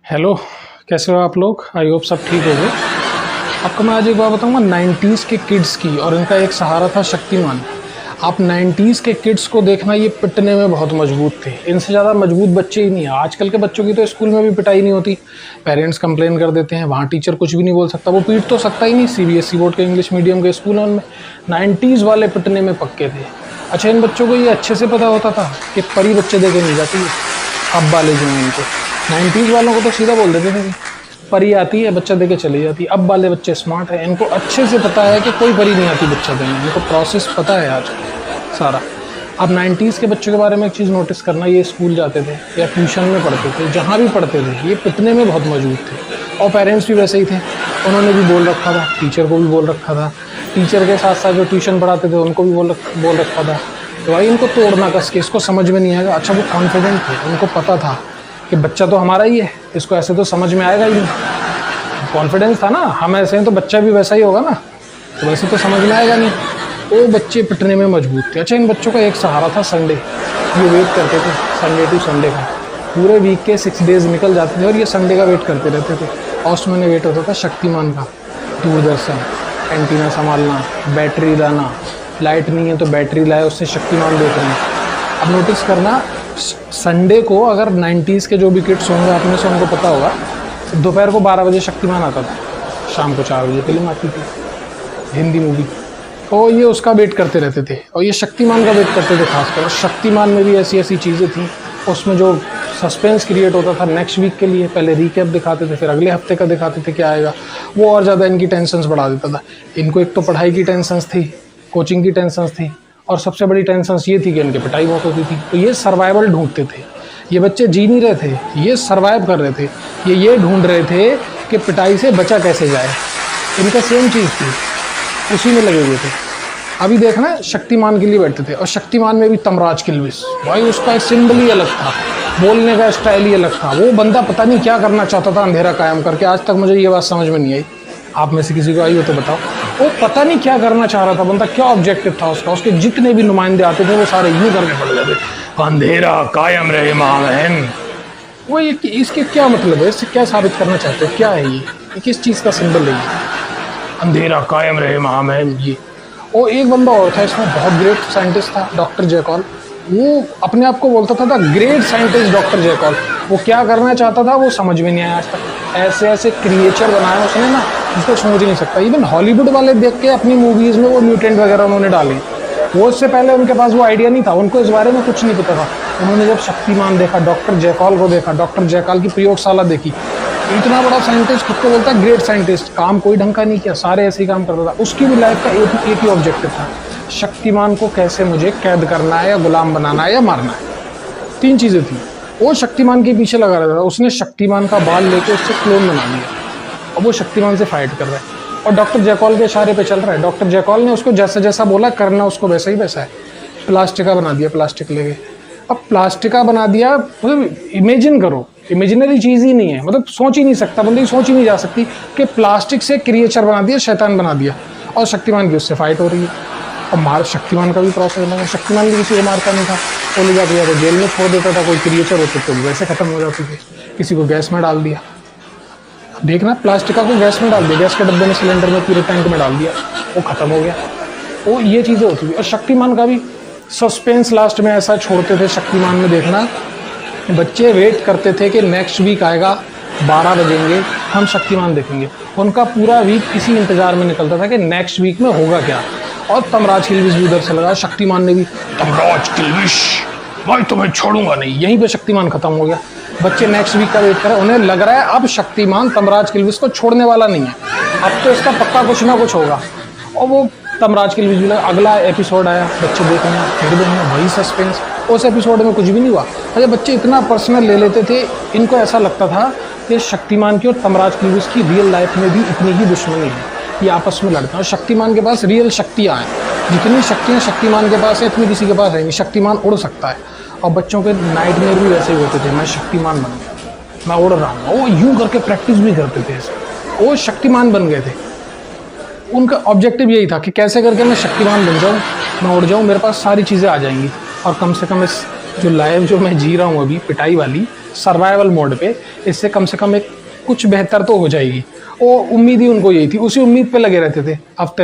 Hello, कैसे हो आप लोग? आई होप सब ठीक होंगे। आपको मैं आज एक बात बताऊंगा 90s के किड्स की, और इनका एक सहारा था शक्तिमान। आप 90s के किड्स को देखना, ये पिटने में बहुत मजबूत थे। इनसे ज़्यादा मजबूत बच्चे ही नहीं है। आजकल के बच्चों की तो स्कूल में भी पिटाई नहीं होती, पेरेंट्स कंप्लेन कर देते हैं, वहाँ टीचर कुछ भी नहीं बोल सकता। वो पीट तो सकता ही नहीं। CBSE बोर्ड के इंग्लिश मीडियम के स्कूलों में 90s वाले पिटने में पक्के थे। अच्छा, इन बच्चों को ये अच्छे से पता होता था कि परी बच्चे देखे नहीं जाती है। अब वाले जो हैं इनको 90s वालों को तो सीधा बोल देते थे परी आती है, बच्चा देके चली जाती है। अब वाले बच्चे स्मार्ट हैं, इनको अच्छे से पता है कि कोई परी नहीं आती बच्चा देने, इनको प्रोसेस पता है आज सारा। अब 90s के बच्चों के बारे में एक चीज़ नोटिस करना, ये स्कूल जाते थे या ट्यूशन में पढ़ते थे, जहाँ भी पढ़ते थे ये पिटने में बहुत मौजूद थे। और पेरेंट्स भी वैसे ही थे, उन्होंने भी बोल रखा था, टीचर को भी बोल रखा था, टीचर के साथ साथ जो ट्यूशन पढ़ाते थे उनको भी बोल रखा था। तो भाई इनको तोड़ना कस के, इसको समझ में नहीं आएगा। अच्छा, वो कॉन्फिडेंट थे, उनको पता था कि बच्चा तो हमारा ही है, इसको ऐसे तो समझ में आएगा ही नहीं। कॉन्फिडेंस था ना, हम ऐसे हैं तो बच्चा भी वैसा ही होगा ना, तो वैसे तो समझ में आएगा नहीं। वो बच्चे पिटने में मजबूत थे। अच्छा, इन बच्चों का एक सहारा था संडे। ये वेट करते थे संडे टू संडे का, पूरे वीक के 6 डेज निकल जाते थे और ये संडे का वेट करते रहते थे। और उसमें वेट होता था शक्तिमान का। दूरदर्शन, एंटीना संभालना, बैटरी लाना, लाइट नहीं है तो बैटरी लाए, उससे शक्तिमान देख रहे हैं। अब नोटिस करना, संडे को अगर 90s के जो भी किड्स होंगे आप में से उनको पता होगा, दोपहर को 12 बजे शक्तिमान आता था, शाम को 4 बजे फिल्म आती थी, हिंदी मूवी। और ये उसका वेट करते रहते थे और ये शक्तिमान का वेट करते थे खासकर। और शक्तिमान में भी ऐसी ऐसी चीज़ें थी, उसमें जो सस्पेंस क्रिएट होता था नेक्स्ट वीक के लिए। पहले रिकैप दिखाते थे, फिर अगले हफ्ते का दिखाते थे क्या आएगा। वो और ज़्यादा इनकी टेंशन्स बढ़ा देता था। इनको एक तो पढ़ाई की टेंशन्स थी, कोचिंग की टेंशन्स थी, और सबसे बड़ी टेंशन्स ये थी कि इनकी पिटाई बहुत होती थी। तो ये सर्वाइवल ढूंढते थे। ये बच्चे जी नहीं रहे थे, ये सर्वाइव कर रहे थे। ये ढूंढ रहे थे कि पिटाई से बचा कैसे जाए। इनका सेम चीज़ थी, उसी में लगे हुए थे। अभी देखना, शक्तिमान के लिए बैठते थे। और शक्तिमान में भी तमराज किल्विस, भाई उसका एक सिंबल ही अलग था, बोलने का स्टाइल ही अलग था। वो बंदा पता नहीं क्या करना चाहता था अंधेरा कायम करके। आज तक मुझे ये बात समझ में नहीं आई। आप में से किसी को आई हो तो बताओ। वो पता नहीं क्या करना चाह रहा था बंदा, क्या ऑब्जेक्टिव था उसका। उसके जितने भी नुमाइंदे आते थे वो सारे यूँ करके पड़ जाते, अंधेरा कायम रहे महामहिम। वो ये इसके क्या मतलब है, इससे क्या साबित करना चाहते हैं, क्या है ये किस चीज़ का सिंबल है ये, अंधेरा कायम रहे महामहिम ये। और एक बंदा और था इसमें, बहुत ग्रेट साइंटिस्ट था, डॉक्टर जैकॉल। वो अपने आप को बोलता था ग्रेट साइंटिस्ट डॉक्टर जैकॉल। वो क्या करना चाहता था वो समझ में नहीं आया आज तक। ऐसे ऐसे क्रिएचर बनाए उसने ना, जिसको समझ नहीं सकता। इवन हॉलीवुड वाले देख के अपनी मूवीज़ में वो म्यूटेंट वगैरह उन्होंने डाले। वो उससे पहले उनके पास वो आइडिया नहीं था, उनको इस बारे में कुछ नहीं पता था। उन्होंने जब शक्तिमान देखा, डॉक्टर जैकॉल को देखा, डॉक्टर जैकॉल की प्रयोगशाला देखी, इतना बड़ा साइंटिस्ट, खुद को बोलता है ग्रेट साइंटिस्ट, काम कोई ढंग का नहीं किया, सारे ऐसे ही काम करता था। उसकी भी लाइफ का एक ही ऑब्जेक्टिव था, शक्तिमान को कैसे मुझे कैद करना है या गुलाम बनाना है या मारना है। 3 चीज़ें थी। वो शक्तिमान के पीछे लगा रहता था। उसने शक्तिमान का बाल लेके उससे क्लोन बना लिया और वो शक्तिमान से फाइट कर रहा है और डॉक्टर जैकॉल के इशारे पे चल रहा है। डॉक्टर जैकॉल ने उसको जैसा जैसा बोला करना, उसको वैसा ही वैसा है। प्लास्टिका बना दिया, प्लास्टिक लेके। अब प्लास्टिका बना दिया, मतलब इमेजिन करो, इमेजिनरी चीज़ ही नहीं है, मतलब सोच ही नहीं सकता बंदी, सोच ही नहीं जा सकती कि प्लास्टिक से क्रिएचर बना दिया, शैतान बना दिया, और शक्तिमान की उससे फाइट हो रही है। और शक्तिमान का भी प्रोसेस लगा। शक्तिमान भी किसी को मारता नहीं था, वो ले जाके या तो जेल में छोड़ देता था, कोई क्रिएचर होते तो वैसे ख़त्म हो जाती थी। किसी को गैस में डाल दिया, देखना प्लास्टिका को गैस में डाल दिया, गैस के डब्बे में, सिलेंडर में, पूरे टैंक में डाल दिया, वो ख़त्म हो गया। वो ये चीज़ें होती थी। और शक्तिमान का भी सस्पेंस लास्ट में ऐसा छोड़ते थे शक्तिमान में, देखना बच्चे वेट करते थे कि नेक्स्ट वीक आएगा, 12 बजेंगे, हम शक्तिमान देखेंगे। उनका पूरा वीक इसी इंतज़ार में निकलता था कि नेक्स्ट वीक में होगा क्या। और तमराज किल्विस भी उधर से लगा, शक्तिमान ने भी, तमराज किल्विस भाई तुम्हें छोड़ूंगा नहीं, यहीं पे शक्तिमान खत्म हो गया। बच्चे नेक्स्ट वीक का वेट कर रहे, उन्हें लग रहा है अब शक्तिमान तमराज किल्विस को छोड़ने वाला नहीं है, अब तो इसका पक्का कुछ ना कुछ होगा। और वो तमराज किल्विस भी लगा। अगला एपिसोड आया, बच्चे देखेंगे, फिर देखेंगे, वही सस्पेंस। उस एपिसोड में कुछ भी नहीं हुआ। अच्छा, बच्चे इतना पर्सनल ले लेते थे, इनको ऐसा लगता था कि शक्तिमान की और तमराज किल्विस की रियल लाइफ में भी इतनी ही दुश्मनी है, ये आपस में लड़ते हैं। और शक्तिमान के पास रियल शक्तियाँ हैं, जितनी शक्तियाँ शक्तिमान के पास है इतनी किसी के पास है नहीं। शक्तिमान उड़ सकता है। और बच्चों के नाइटमेयर भी वैसे ही होते थे, मैं शक्तिमान बन गया, मैं उड़ रहा हूँ। वो यूँ करके प्रैक्टिस भी करते थे, वो शक्तिमान बन गए थे। उनका ऑब्जेक्टिव यही था कि कैसे करके मैं शक्तिमान बन जाऊँ, मैं उड़ जाऊँ, मेरे पास सारी चीज़ें आ जाएंगी और कम से कम इस जो लाइफ जो मैं जी रहा हूँ अभी पिटाई वाली सर्वाइवल मोड पे, इससे कम से कम एक कुछ बेहतर तो हो जाएगी। वो उम्मीद ही उनको यही थी, उसी उम्मीद पे लगे रहते थे हफ्ते भर।